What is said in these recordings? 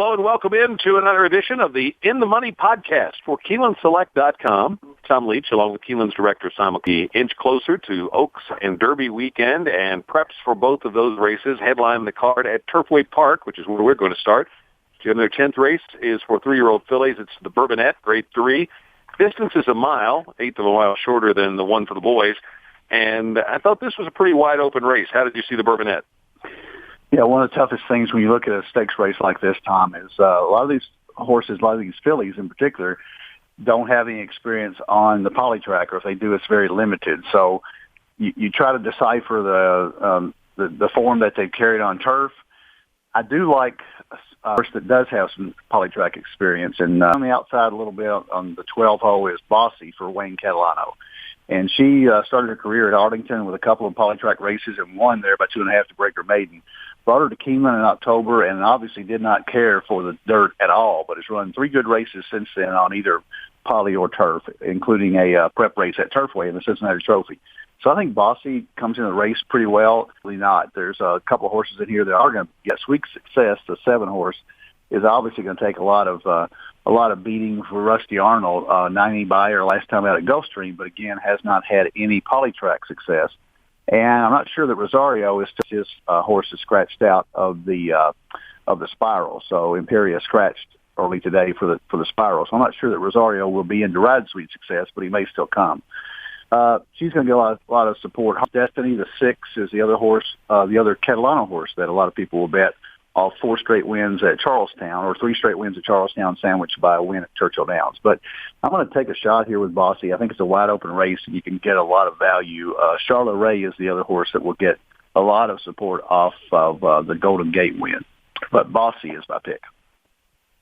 Hello and welcome in to another edition of the In the Money podcast for KeenelandSelect.com. Tom Leach, along with Keeneland's director, Simon Key, inch closer to Oaks and Derby weekend, and preps for both of those races headline the card at Turfway Park, which is where we're going to start. Their 10th race is for 3-year-old fillies. It's the Bourbonette, grade 3. Distance is a mile, eighth of a mile shorter than the one for the boys. And I thought this was a pretty wide-open race. How did you see the Bourbonette? Yeah, one of the toughest things when you look at a stakes race like this, Tom, is a lot of these horses, a lot of these fillies in particular, don't have any experience on the poly track, or if they do, it's very limited. So you try to decipher the form that they've carried on turf. I do like a horse that does have some poly track experience, and on the outside a little bit on the 12th hole is Bossy for Wayne Catalano. And she started her career at Arlington with a couple of poly-track races and won there by 2.5 to break her maiden. Brought her to Keeneland in October and obviously did not care for the dirt at all, but has run 3 good races since then on either poly or turf, including a prep race at Turfway in the Cincinnati Trophy. So I think Bossy comes in the race pretty well. Really not. There's a couple of horses in here that are going to get sweet success. The 7-horse is obviously going to take a lot of beating for Rusty Arnold, 90 buyer last time out at Gulfstream, but again has not had any polytrack success. And I'm not sure that Rosario is his horse is scratched out of the Spiral. So Imperia scratched early today for the Spiral. So I'm not sure that Rosario will be in to ride sweet success, but he may still come. She's going to get a lot of support. Destiny, the 6, is the other horse, the other Catalano horse that a lot of people will bet. All 4 straight wins at Charlestown, or 3 straight wins at Charlestown, sandwiched by a win at Churchill Downs. But I'm going to take a shot here with Bossy. I think it's a wide-open race, and you can get a lot of value. Charlotte Ray is the other horse that will get a lot of support off of the Golden Gate win. But Bossy is my pick.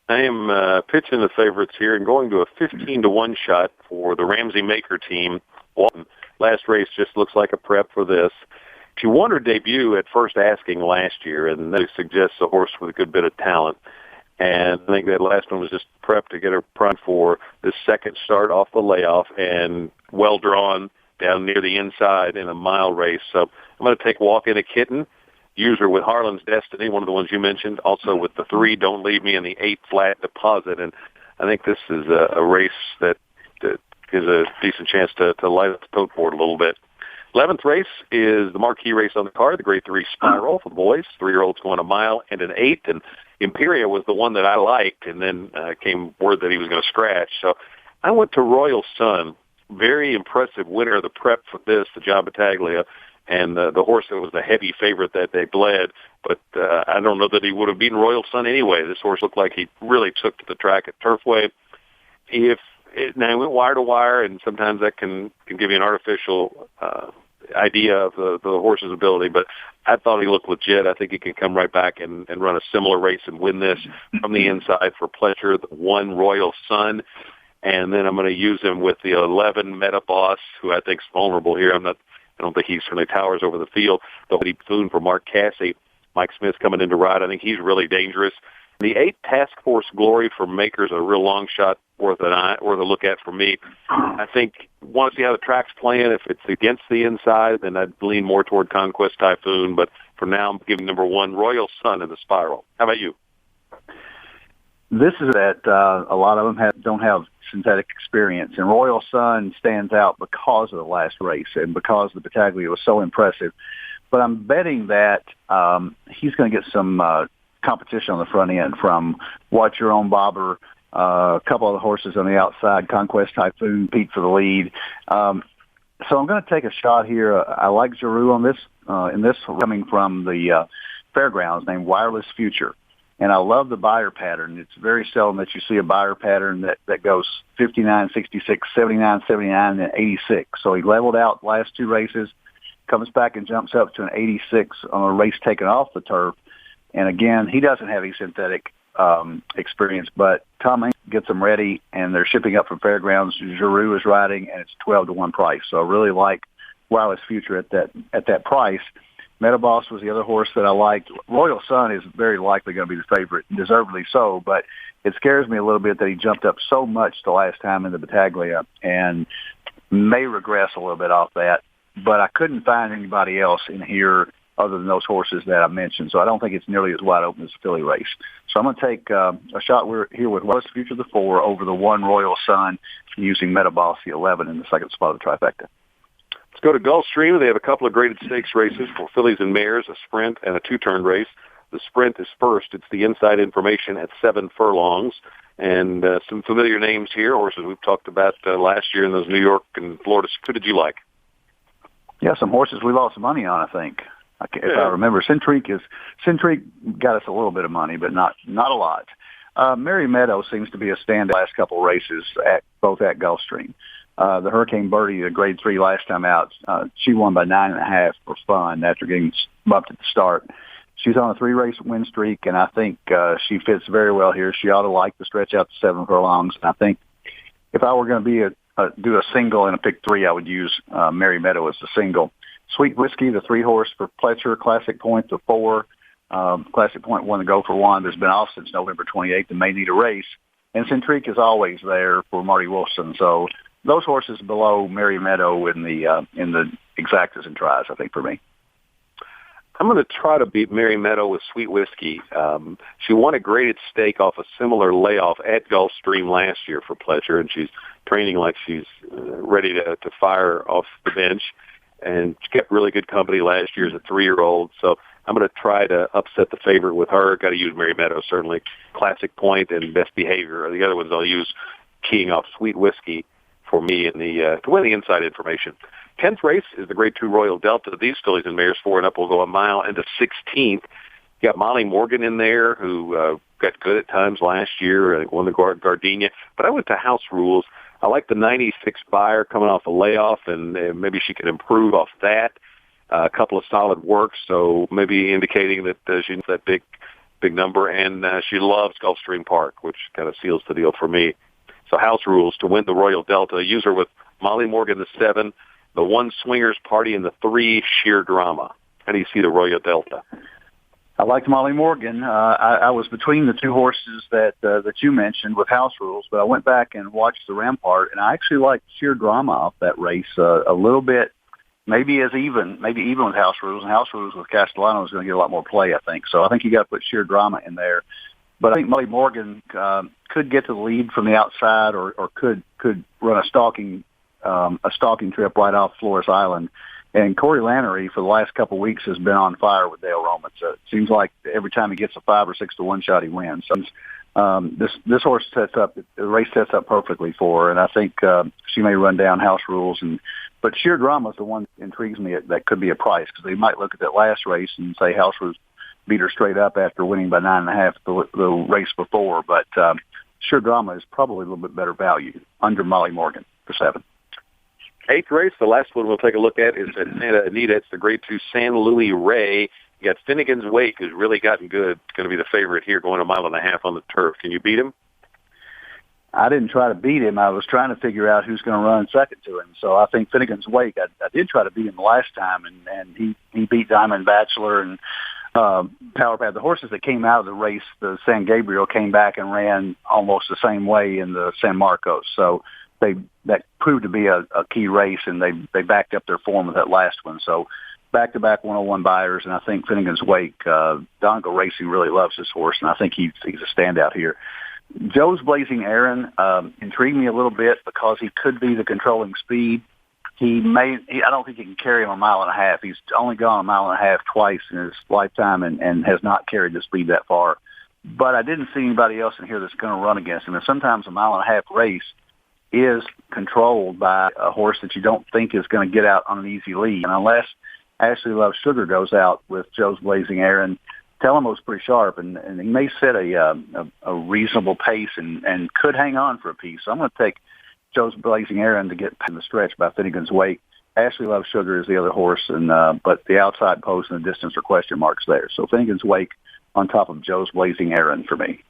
I am pitching the favorites here and going to a 15-1 shot for the Ramsey Maker team. Last race just looks like a prep for this. She won her debut at First Asking last year, and that suggests a horse with a good bit of talent. And I think that last one was just prep to get her primed for the second start off the layoff and well drawn down near the inside in a mile race. So I'm going to take Walk in a Kitten, use her with Harlan's Destiny, one of the ones you mentioned, also with the 3 Don't Leave Me and the 8 Flat Deposit. And I think this is a race that gives a decent chance to light up the tote board a little bit. 11th race is the marquee race on the card, the grade 3 Spiral for the boys. 3-year-olds going a mile and an 8th, and Imperia was the one that I liked, and then came word that he was going to scratch. So I went to Royal Sun, very impressive winner of the prep for this, the John Battaglia, and the horse that was the heavy favorite that they bled. But I don't know that he would have beaten Royal Sun anyway. This horse looked like he really took to the track at Turfway. Now, he went wire to wire, and sometimes that can give you an artificial idea of the horse's ability. But I thought he looked legit. I think he can come right back and run a similar race and win this from the inside for Pletcher, the 1 Royal Sun. And then I'm going to use him with the 11 Meta Boss, who I think is vulnerable here. I don't think he certainly towers over the field. The Bethune for Mark Casse. Mike Smith's coming in to ride. I think he's really dangerous. The 8 Task Force Glory for Makers, a real long shot worth a look at for me. I think want to see how the track's playing. If it's against the inside, then I'd lean more toward Conquest Typhoon. But for now, I'm giving number 1 Royal Sun in the Spiral. How about you? This is that a lot of them don't have synthetic experience, and Royal Sun stands out because of the last race and because the Battaglia was so impressive. But I'm betting that he's going to get some competition on the front end from Watch Your Own Bobber, a couple of the horses on the outside, Conquest Typhoon, Pete for the lead. So I'm going to take a shot here. I like Giroux on this, in this coming from the fairgrounds, named Wireless Future. And I love the buyer pattern. It's very seldom that you see a buyer pattern that goes 59, 66, 79, 79, and 86. So he leveled out the last 2 races, comes back and jumps up to an 86 on a race taken off the turf. And again, he doesn't have any synthetic experience, but Tom gets them ready, and they're shipping up from fairgrounds. Giroux is riding, and it's 12-1 price. So I really like Wireless Future at that price. Metaboss was the other horse that I liked. Royal Sun is very likely going to be the favorite, deservedly so, but it scares me a little bit that he jumped up so much the last time in the Battaglia and may regress a little bit off that. But I couldn't find anybody else in here other than those horses that I mentioned. So I don't think it's nearly as wide open as the filly race. So I'm going to take a shot here with West Future the 4 over the 1 Royal Sun using Metaboss the 11 in the second spot of the trifecta. Let's go to Gulfstream. They have a couple of graded stakes races for fillies and mares, a sprint and a 2-turn race. The sprint is first. It's the inside information at 7 furlongs. And some familiar names here, horses we've talked about last year in those New York and Florida. Who did you like? Yeah, some horses we lost money on, I think. If I remember, Centrique got us a little bit of money, but not a lot. Mary Meadow seems to be a standout last couple of races both at Gulfstream. The Hurricane Birdie, the grade 3 last time out, she won by 9.5 for fun after getting bumped at the start. She's on a 3-race win streak, and I think she fits very well here. She ought to like the stretch out to 7 furlongs. And I think if I were going to do a single and a pick 3, I would use Mary Meadow as the single. Sweet Whiskey, the 3-horse for Pletcher. Classic Point, the 4. Classic Point won the Go for 1. There's been off since November 28th and may need a race. And Centrique is always there for Marty Wolfson. So those horses below Mary Meadow in the exactas and tries, I think, for me. I'm going to try to beat Mary Meadow with Sweet Whiskey. She won a graded stake off a similar layoff at Gulfstream last year for Pletcher, and she's training like she's ready to fire off the bench. And she kept really good company last year as a 3-year-old. So I'm going to try to upset the favorite with her. Got to use Mary Meadow, certainly. Classic Point and Best Behavior. The other ones I'll use keying off Sweet Whiskey for me in the to win the inside information. 10th race is the Grade 2 Royal Delta. These fillies and mares 4 and up will go a mile into 16th. You got Molly Morgan in there, who got good at times last year. I think won the Gardenia. But I went to House Rules. I like the 96 buyer coming off a layoff, and maybe she can improve off that. A couple of solid works, so maybe indicating that she's that big number. And she loves Gulfstream Park, which kind of seals the deal for me. So House Rules to win the Royal Delta. Use her with Molly Morgan, the 7, the 1 Swingers Party, and the 3 Sheer Drama. How do you see the Royal Delta? I liked Molly Morgan. I was between the 2 horses that you mentioned with House Rules, but I went back and watched the Rampart, and I actually liked Sheer Drama off that race a little bit, maybe even with House Rules. And House Rules with Castellano is going to get a lot more play, I think. So I think you got to put Sheer Drama in there. But I think Molly Morgan could get to the lead from the outside, or could run a stalking trip right off Flores Island. And Corey Lannery for the last couple of weeks has been on fire with Dale Roman. So it seems like every time he gets a 5 or 6 to 1 shot, he wins. So this horse the race sets up perfectly for her, and I think she may run down House Rules. But Sheer Drama is the one that intrigues me. That could be a price, because they might look at that last race and say House Rules beat her straight up after winning by 9.5 the race before. But Sheer Drama is probably a little bit better value under Molly Morgan for 7. 8th race, the last one we'll take a look at, is at Santa Anita. It's the Grade 2 San Luis Rey. You got Finnegan's Wake, who's really gotten good. It's going to be the favorite here, going 1.5 miles on the turf. Can you beat him? I didn't try to beat him. I was trying to figure out who's going to run second to him. So I think Finnegan's Wake, I did try to beat him the last time, and he beat Diamond Bachelor and Power Pad. The horses that came out of the race, the San Gabriel, came back and ran almost the same way in the San Marcos. So that proved to be a key race, and they backed up their form with that last one. So back-to-back 101 buyers, and I think Finnegan's Wake, Dongo Racing really loves this horse, and I think he's a standout here. Joe's Blazing Aaron intrigued me a little bit because he could be the controlling speed. I don't think he can carry him 1.5 miles. He's only gone 1.5 miles twice in his lifetime and has not carried the speed that far. But I didn't see anybody else in here that's going to run against him. And sometimes a 1.5 mile race is controlled by a horse that you don't think is going to get out on an easy lead. And unless Ashley Love Sugar goes out with Joe's Blazing Aaron, Telemo's pretty sharp, and he may set a reasonable pace and could hang on for a piece. So I'm going to take Joe's Blazing Aaron to get in the stretch by Finnegan's Wake. Ashley Love Sugar is the other horse, but the outside post and the distance are question marks there. So Finnegan's Wake on top of Joe's Blazing Aaron for me.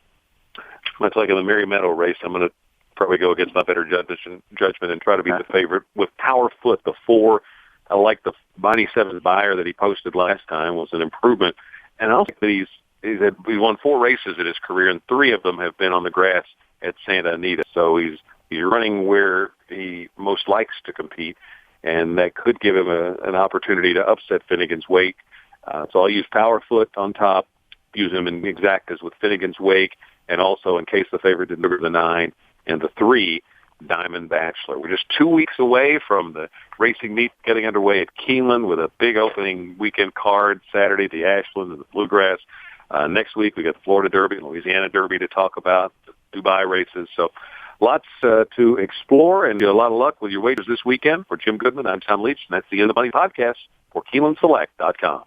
Much like in the Mary Meadow race, I'm going to probably go against my better judgment and try to be the favorite. With Power Foot, the 4, I like the 97 buyer that he posted last time was an improvement. And I also think that he won 4 races in his career, and 3 of them have been on the grass at Santa Anita. So he's running where he most likes to compete, and that could give him an opportunity to upset Finnegan's Wake. So I'll use Power Foot on top, use them in exactas with Finnegan's Wake, and also in case the favorite didn't deliver the 9 and the 3, Diamond Bachelor. We're just 2 weeks away from the racing meet getting underway at Keeneland with a big opening weekend card Saturday, the Ashland and the Bluegrass. Next week we got the Florida Derby and Louisiana Derby to talk about, the Dubai races. So lots to explore, and a lot of luck with your wagers this weekend. For Jim Goodman, I'm Tom Leach, and that's the End of the Money podcast for KeenelandSelect.com.